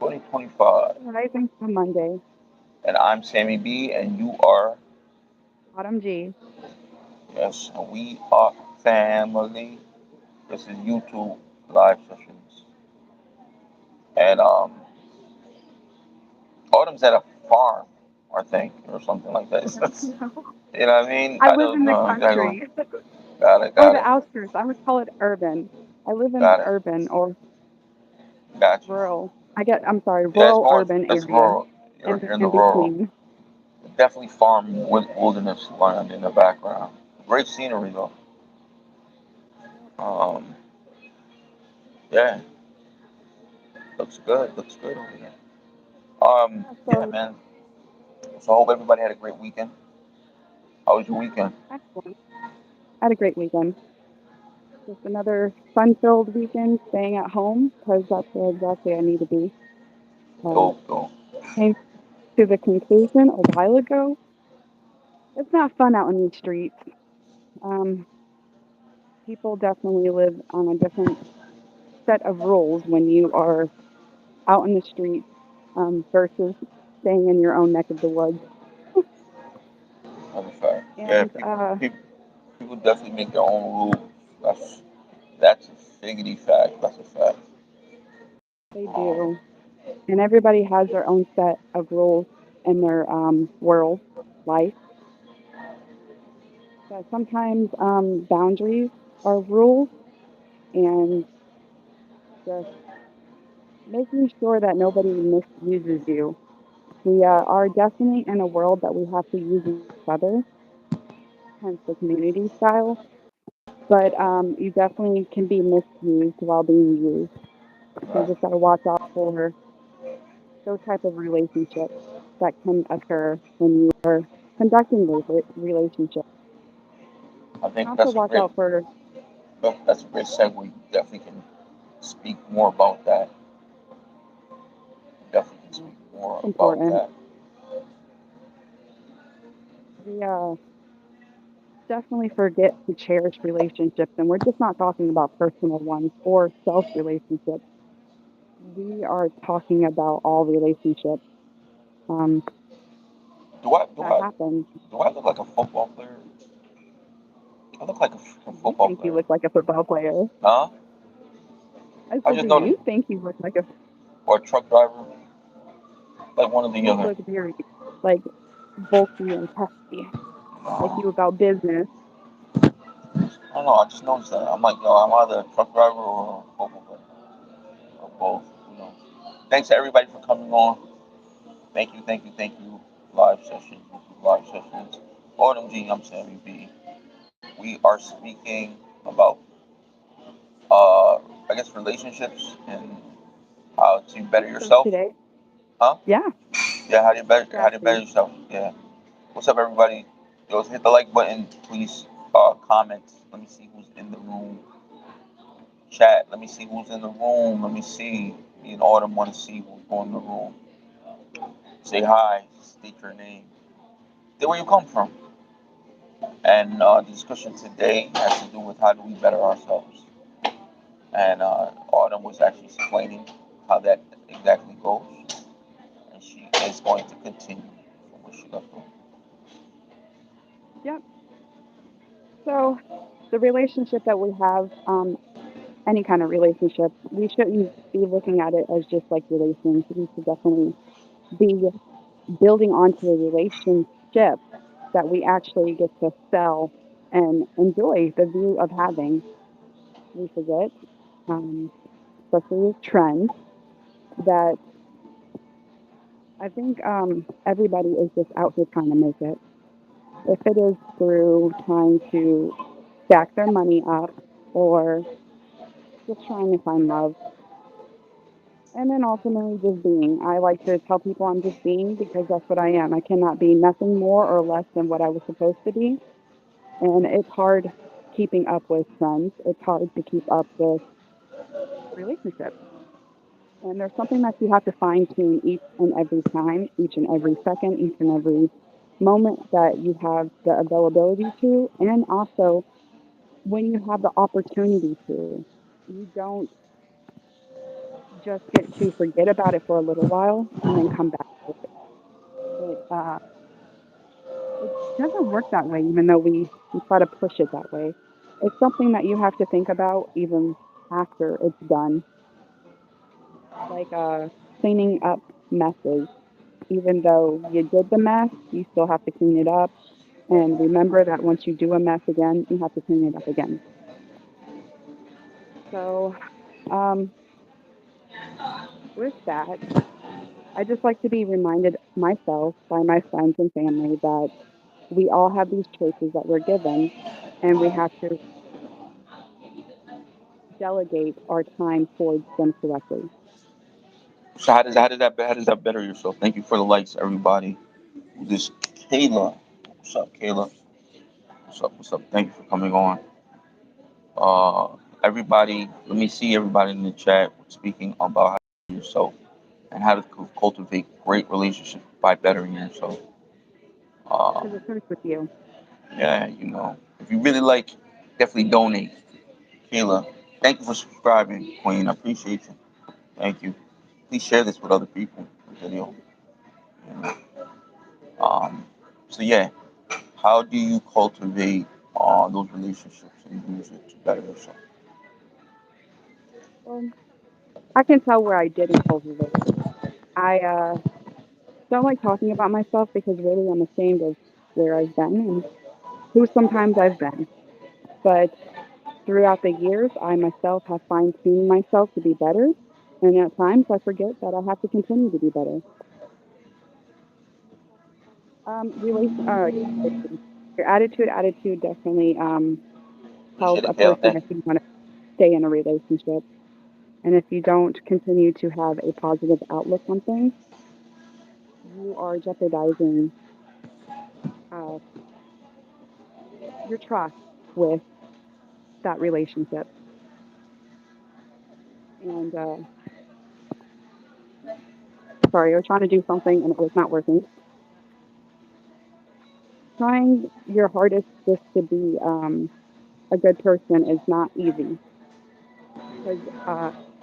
2025. Rising from Monday. And I'm Sammy B, and you are, Autumn G. yes, and we are family. This is YouTube live sessions. And Autumn's at a farm, I think, or something like that. No, You know what I mean? I I live don't in the know exactly. country Got it, or got the it, outskirts. I would call it urban. I live in the got it. urban or Got you. rural. I'm sorry, Yeah, it's rural more, urban it's area rural. and You're in the in rural. between. Definitely farm wilderness land in the background. Great scenery though. Um, yeah, looks good over here. Yeah, Yeah, so man. So I hope everybody had a great weekend. How was your weekend? excellent. I had a great weekend. Just another fun-filled weekend, staying at home because that's where exactly I need to be. Uh, Dope, dope. came to the conclusion a while ago. It's not fun out in the streets. Um, People definitely live on a different set of rules when you are out in the street versus staying in your own neck of the woods. That's a fact. Yeah, And people definitely make their own rules. That's a figgity fact. That's a fact. they Um, do. And everybody has their own set of rules in their world, life. But sometimes boundaries are rules and just making sure that nobody misuses you. We are definitely in a world that we have to use each other, hence the community style. But you definitely can be misused while being used. So you right. just got to watch out for those type of relationships that can occur when you are conducting those relationships. I And think also that's a watch great out for that's a great segue. You definitely can speak more about that. Definitely can speak more it's about important. that. We definitely forget to cherish relationships, and we're just not talking about personal ones or self relationships. We are talking about all relationships um, Do I do that I happen. do I look like a football player? I look like a You football think you player. look like a football player. Huh? I I said, just do noticed. you think you look like a? Or a truck driver, like one or the You other. look very like bulky and hefty, like No. you about business. I don't know. I just noticed that. I'm like, yo, I'm either a truck driver or a football player, or both. You know. Thanks to everybody for coming on. Thank you, thank you, thank you. Live sessions, live sessions. OMG, I'm Sammy B. We are speaking about, I guess, relationships and how to better So yourself. today, Huh? yeah, Yeah. How do you better exactly. yourself? Yeah. What's up, everybody? Yo, hit the like button, please. Comment. Let me see who's in the room. Chat. Let me see who's in the room. Let me see. Me and Autumn want to see who's going in the room. Say hi. State your name. Say where you come from. And the discussion today has to do with how do we better ourselves. And Autumn was actually explaining how that exactly goes. And she is going to continue from where she left off. Yep. So the relationship that we have, any kind of relationship, we shouldn't be looking at it as just like relations. We should definitely be building onto a relationship that we actually get to sell and enjoy the view of having. We forget, um, especially with trends, that I think everybody is just out here trying to make it. If it is through trying to stack their money up or just trying to find love, and then ultimately just being. I like to tell people I'm just being because that's what I am. I cannot be nothing more or less than what I was supposed to be. And it's hard keeping up with trends. It's hard to keep up with relationships. And there's something that you have to fine tune each and every time, each and every second, each and every moment that you have the availability to, and also when you have the opportunity to. You don't just get to forget about it for a little while and then come back to it. It doesn't work that way, even though we try to push it that way. It's something that you have to think about even after it's done, like cleaning up messes. Even though you did the mess, you still have to clean it up. And remember that once you do a mess again, you have to clean it up again. So, um, with that, I just like to be reminded myself by my friends and family that we all have these choices that we're given, and we have to delegate our time towards them correctly. So how does that better yourself? Thank you for the likes, everybody. This Kayla. What's up, Kayla? What's up? What's up? Thank you for coming on. Uh, everybody, let me see everybody in the chat speaking about how to better yourself and how to cultivate great relationships by bettering yourself. Because it Um, starts with you. yeah, if you really like, definitely donate. Kayla, thank you for subscribing, Queen. I appreciate you. Thank you. Please share this with other people. The video. You know. Um, so yeah, how do you cultivate those relationships and use it to better yourself? Well, I can tell where I didn't cultivate it. I don't like talking about myself because really I'm ashamed of where I've been and who sometimes I've been. But throughout the years, I myself have fine tuned myself to be better. And at times I forget that I have to continue to be better. Yeah, your attitude definitely tells Appreciate a it, Kayla. person Thank if you. you want to stay in a relationship. And if you don't continue to have a positive outlook on things, you are jeopardizing uh, your trust with that relationship. And sorry, I was trying to do something and it was not working. Trying your hardest just to be a good person is not easy because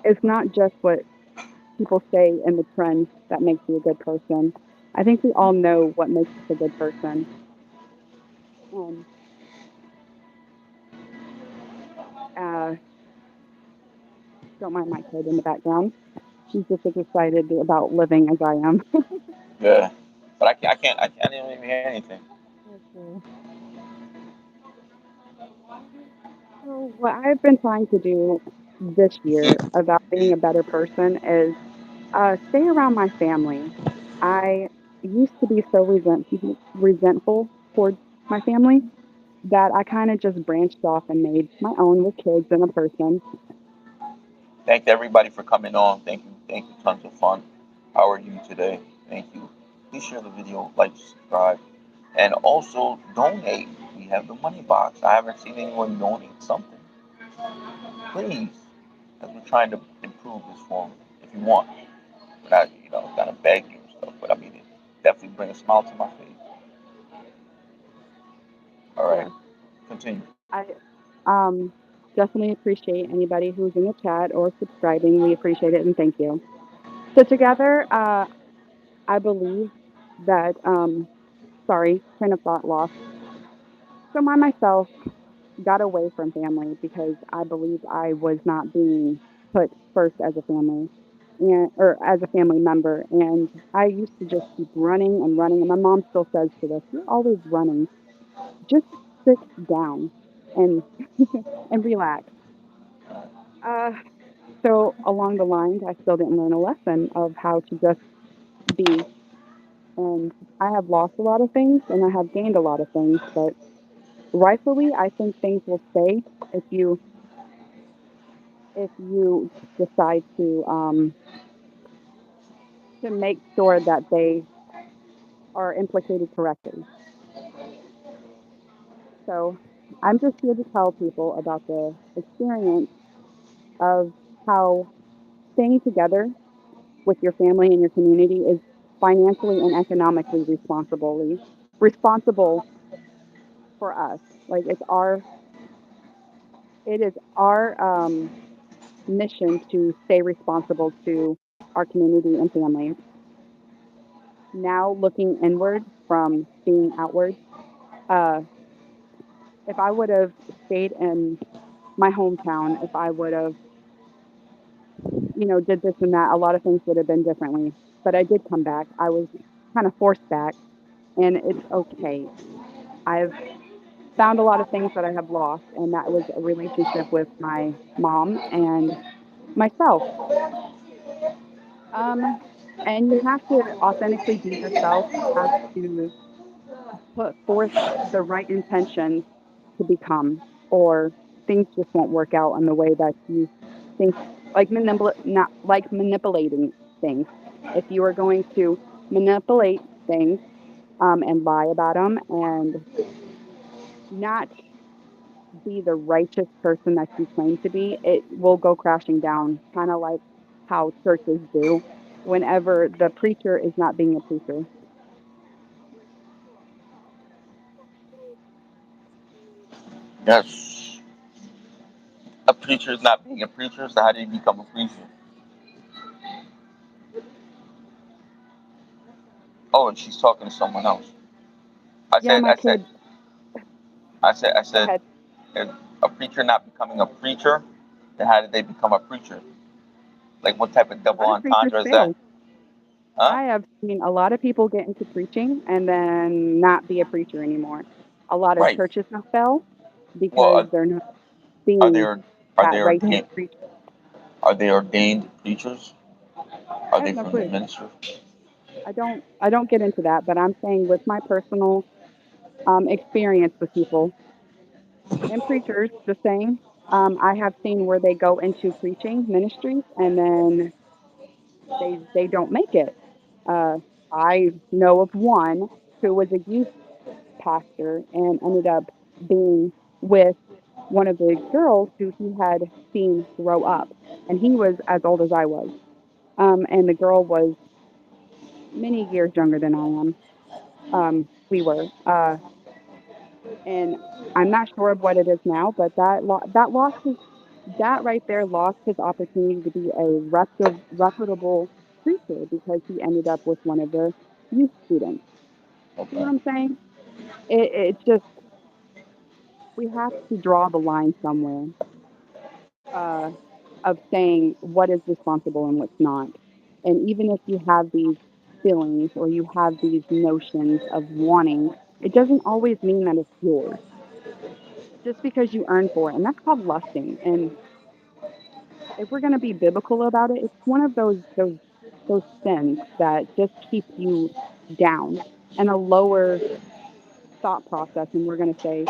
it's not just what people say in the trends that makes you a good person. I think we all know what makes us a good person. And uh, don't mind my kid in the background. He's just as excited about living as I am. Yeah, but I can't even hear anything. Okay. So, what I've been trying to do this year about being a better person is stay around my family. I used to be so resentful towards my family that I kind of just branched off and made my own with kids and a person. Thank everybody for coming on. Thank you. Tons of fun. How are you today? Thank you. Please share the video, like, subscribe, and also donate. We have the money box. I haven't seen anyone donate something. Please, as we're trying to improve this form, if you want. We're not, gonna beg you and stuff, but I mean, it definitely bring a smile to my face. All right, Yeah, continue. I um, definitely appreciate anybody who's in the chat or subscribing. We appreciate it and thank you. So together, I believe that sorry, train of thought lost. So I myself got away from family because I believed I was not being put first as a family and or as a family member. And I used to just keep running and running. And my mom still says to this, "You're always running. Just sit down and and relax." Uh, so along the lines, I still didn't learn a lesson of how to just be. And I have lost a lot of things and I have gained a lot of things, but rightfully, I think things will stay if you decide to make sure that they are implicated correctly. So I'm just here to tell people about the experience of how staying together with your family and your community is financially and economically responsible for us. Like it is our mission to stay responsible to our community and family. Now looking inward from being outward, uh, if I would have stayed in my hometown, if I would have, did this and that, a lot of things would have been differently. But I did come back. I was kind of forced back, and it's okay. I've found a lot of things that I have lost, and that was a relationship with my mom and myself. Um, and you have to authentically be yourself. You have to put forth the right intentions to become, or things just won't work out in the way that you think, like not like manipulating things. If you are going to manipulate things, and lie about them and not be the righteous person that you claim to be, it will go crashing down, kind of like how churches do whenever the preacher is not being a preacher. Yes. A preacher is not being a preacher, so how did he become a preacher? Oh, and she's talking to someone else. I Yeah, said, my I said, kid. I Go said, ahead. if a preacher not becoming a preacher, then how did they become a preacher? Like, what type of A double lot of preachers entendre is that? fail. Huh? I have seen a lot of people get into preaching and then not be a preacher anymore. A lot of Right. churches have fell Well, because they're not are being there are that they righteous ordained preacher. are they ordained preachers? Are I have they no from the clue. ministry? I don't get into that, but I'm saying with my personal experience with people and preachers, the same. I have seen where they go into preaching ministries and then they don't make it. Uh, I know of one who was a youth pastor and ended up being with one of the girls who he had seen grow up, and he was as old as I was. And the girl was many years younger than I am. We were, and I'm not sure of what it is now, but that lost his that right there lost his opportunity to be a reputable preacher because he ended up with one of the youth students. See what Okay. I'm saying? It's just we have to draw the line somewhere, uh, of saying what is responsible and what's not. And even if you have these feelings or you have these notions of wanting, it doesn't always mean that it's yours just because you earn for it. And that's called lusting. And if we're going to be biblical about it, it's one of those sins that just keep you down and a lower thought process. And we're going to say,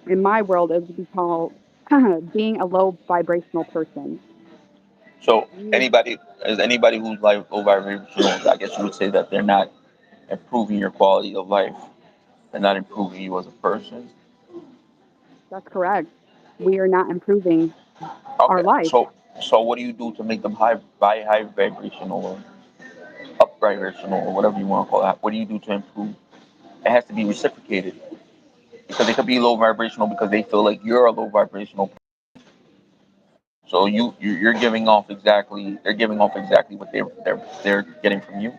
in my world, it would be called being a low vibrational person. So You anybody is anybody who's like low vibrational, I guess you would say that they're not improving your quality of life. They're not improving you as a person. That's correct. We are not improving our Okay. life. So what do you do to make them high vibrational or up vibrational or whatever you want to call that? What do you do to improve? It has to be reciprocated because it could be low vibrational because they feel like you're a low vibrational. So you're giving off exactly they're giving off exactly what they're getting from you.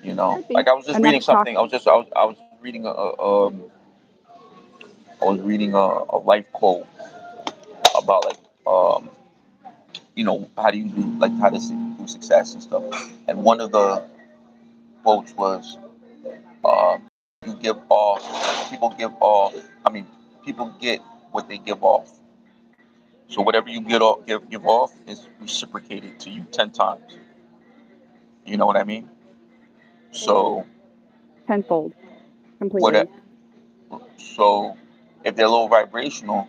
You know, Could like be. I was just And that's reading something. toxic. I was reading I was reading a life quote about like how do you do like how to do success and stuff. And one of the quotes was you give off people give off. I mean people get what they give off. So whatever you give off is reciprocated to you 10 times. You know what I mean? It is So tenfold, what? completely. So if they're low vibrational,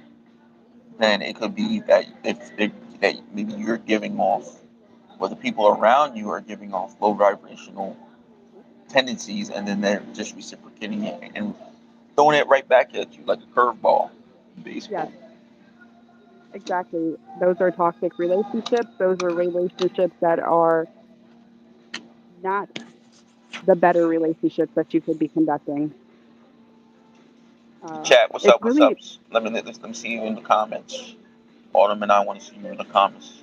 then it could be that if they, that maybe you're giving off, or the people around you are giving off low vibrational tendencies, and then they're just reciprocating it and throwing it right back at you like a curveball in Yes, baseball. exactly. Those are toxic relationships. Those are relationships that are not the better relationships that you could be conducting. Chat, what's It's up? What's really up? Let me see you in the comments. Autumn and I want to see you in the comments.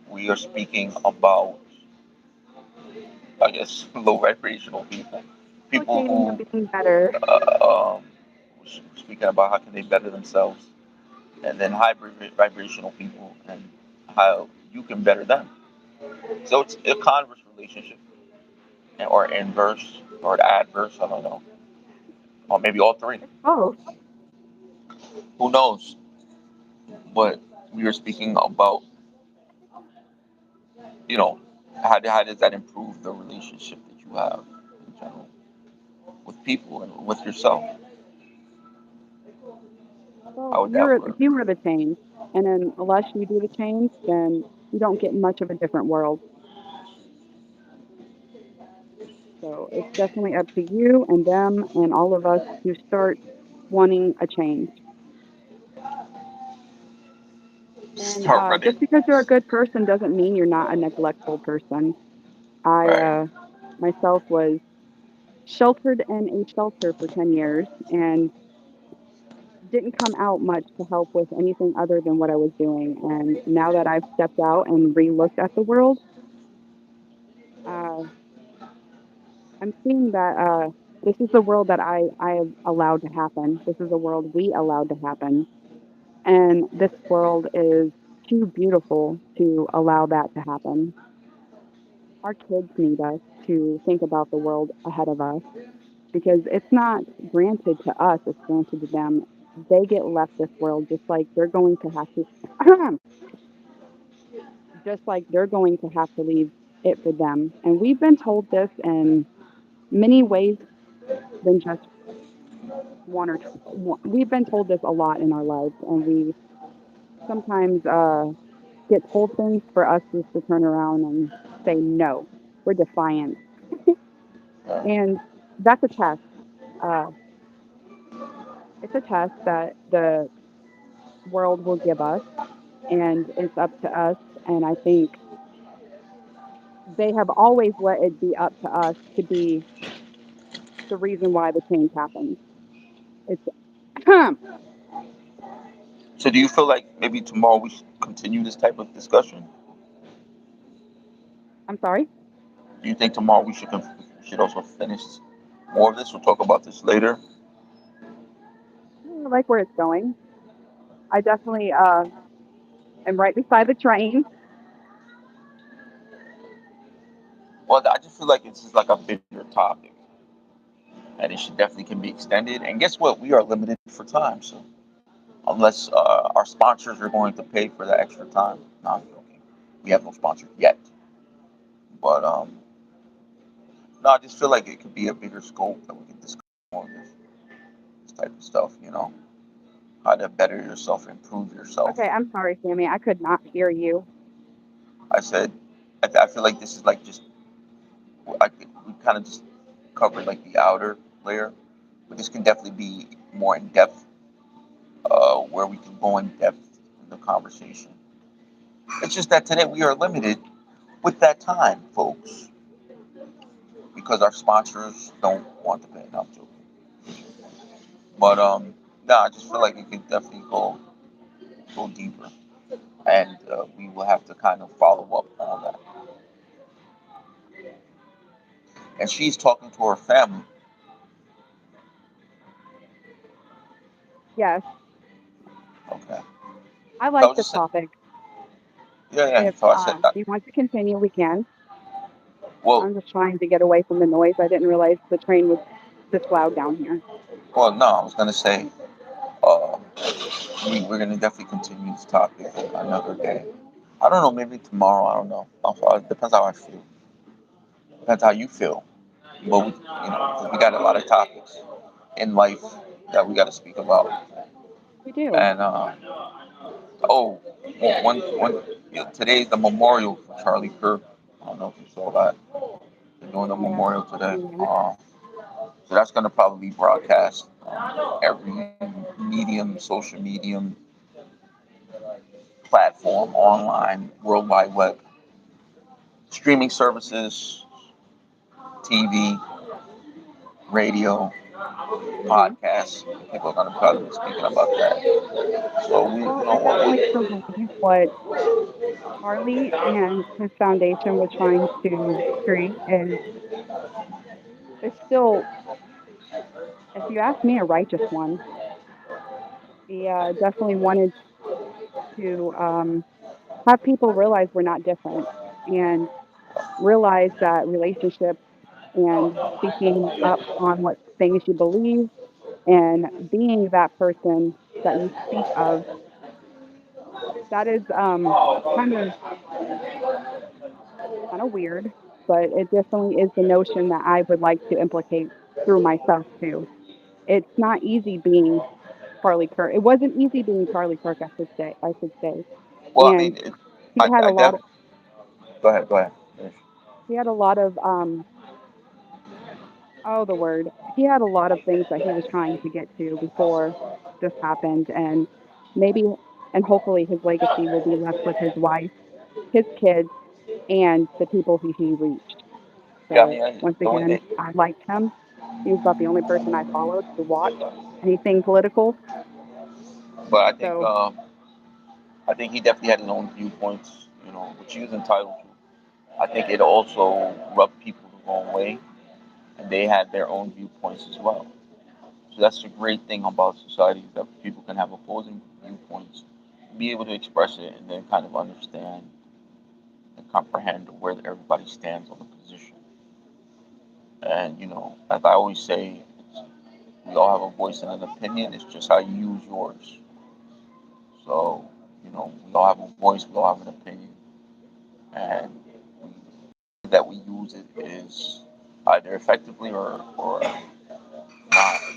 We are speaking about, I guess, low vibrational people, people Complicating of who being better. speaking about how can they better themselves, and then high vibrational people and how you can better them. So it's a converse relationship, or inverse, or adverse. I don't know, or maybe all three. It's both. Who knows? But we are speaking about, you know, how does that improve the relationship that you have in general with people and with yourself? Well, How would that work? you are the change, and then unless you do the change, then you don't get much of a different world. So it's definitely up to you and them and all of us to start wanting a change. And Start just running. because you're a good person doesn't mean you're not a neglectful person. I Right. myself was sheltered in a shelter for 10 years and didn't come out much to help with anything other than what I was doing. And now that I've stepped out and re-looked at the world, uh, I'm seeing that this is the world that I have allowed to happen. This is the world we allowed to happen. And this world is too beautiful to allow that to happen. Our kids need us to think about the world ahead of us because it's not granted to us, it's granted to them. They get left this world just like they're going to have to just like they're going to have to leave it for them. And we've been told this in many ways than just one or two. We've been told this a lot in our lives, and we sometimes get told things for us just to turn around and say no. We're defiant, Right. and that's a test. Uh, it's a test that the world will give us, and it's up to us. And I think they have always let it be up to us to be the reason why the change happens. It's I'm So do you feel like maybe tomorrow we should continue this type of discussion? sorry. Do you think tomorrow we should also finish more of this? We'll talk about this later. I like where it's going. I definitely am right beside the train. Well, I just feel like it's just like a bigger topic, and it should definitely can be extended. And guess what? We are limited for time, so unless our sponsors are going to pay for the extra time, no, I'm joking. We have no sponsors yet, but no, I just feel like it could be a bigger scope that we can discuss more of this type of stuff. How to better yourself, improve yourself. Okay, I'm sorry, Sammy. I could not hear you. I said, I feel like this is like just we kind of just covered like the outer layer, but this can definitely be more in depth, where we can go in depth in the conversation. It's just that today we are limited with that time, folks, because our sponsors don't want to pay. No, I'm joking. But no, I just feel like it could definitely go deeper, and we will have to kind of follow up on that. And she's talking to her family. Yes, Okay. I So I like was the just saying, topic. yeah, yeah. If So I said that. you want to continue, we can. Well, I'm just trying to get away from the noise. I didn't realize the train was this loud down here. well, no, I was gonna say, uh, we're gonna definitely continue this topic another day. I don't know, maybe tomorrow. I don't know. Also, it depends how I feel. Depends how you feel. But we, 'cause we got a lot of topics in life that we got to speak about. We do. And oh, one, today's the memorial for Charlie Kirk. I don't know if you saw that. They're doing the I have memorial today. seen that. So that's gonna probably be broadcast on every medium, social medium platform, online, World Wide Web, streaming services, TV, radio. Hmm. podcasts. People are going to probably be speaking about that. So we, Well, I definitely still believe what Charlie and his foundation was trying to create is still, if you ask me, a righteous one. He definitely wanted to have people realize we're not different and realize that relationships and speaking up on what things you believe and being that person that you speak of, that is kind of kind of weird, but it definitely is the notion that I would like to implicate through myself too. It's not easy being Charlie Kirk. It wasn't easy being Charlie Kirk, I should say. I should say, well, I and mean, he had a I lot def. of Go ahead. Go ahead. he had a lot of oh, the word. He had a lot of things that he was trying to get to before this happened, and maybe and hopefully his legacy will be left with his wife, his kids, and the people who he reached. Yeah, I So mean, once the only again, thing, I liked him. He was about the only person I followed to watch anything political. but So I think he definitely had his own viewpoints, which he was entitled to. I think it also rubbed people the wrong way, and they had their own viewpoints as well. So that's the great thing about society is that people can have opposing viewpoints, be able to express it, and then kind of understand and comprehend where everybody stands on the position. And as I always say, we all have a voice and an opinion. It's just how you use yours. So we all have a voice, we all have an opinion, and that we use it is either effectively or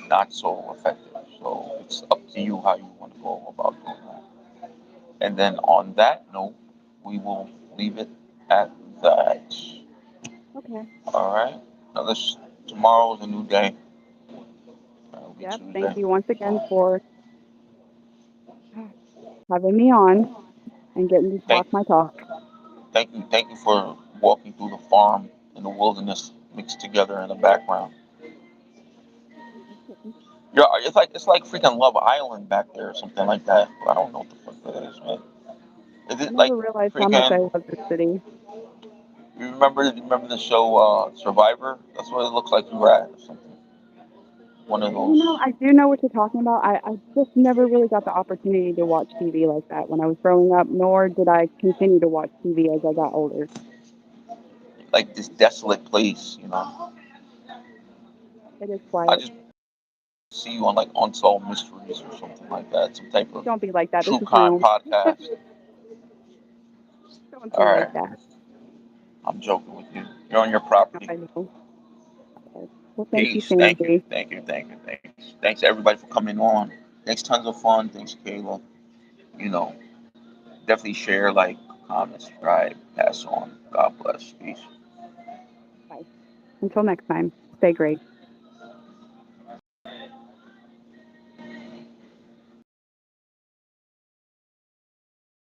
not so effective. So it's up to you how you want to go about doing that. And then on that note, we will leave it at that. okay, All right. Now this tomorrow is a new day. It'll be yep. Thank Tuesday. you once again for having me on and getting to talk Thank my talk. thank you for walking through the farm and the wilderness mixed together in the background. Yeah, it's like freaking Love Island back there or something like that. I don't know what the fuck that is, man. Is I it like never realized how much I freaking? love this city. You remember the show Survivor? That's what it looks like you were at or something. One of those. I do know what you're talking about. I just never really got the opportunity to watch TV like that when I was growing up, nor did I continue to watch TV as I got older. Like this desolate place. It is I quiet. just see you on like Unsolved Mysteries or something like that, some type of Don't be like that. This true is my crime home. podcast. Don't All be like right, that. I'm joking with you. You're on your No, property. I know. Okay. Well, thank you, Peace. Thank you. Sandy. Thank you. Thank you. Thanks everybody for coming on. Thanks, tons of fun. Thanks, Kayla. You know, definitely share, like, comment, subscribe, pass on. God bless. Peace. Bye. Until next time, stay great.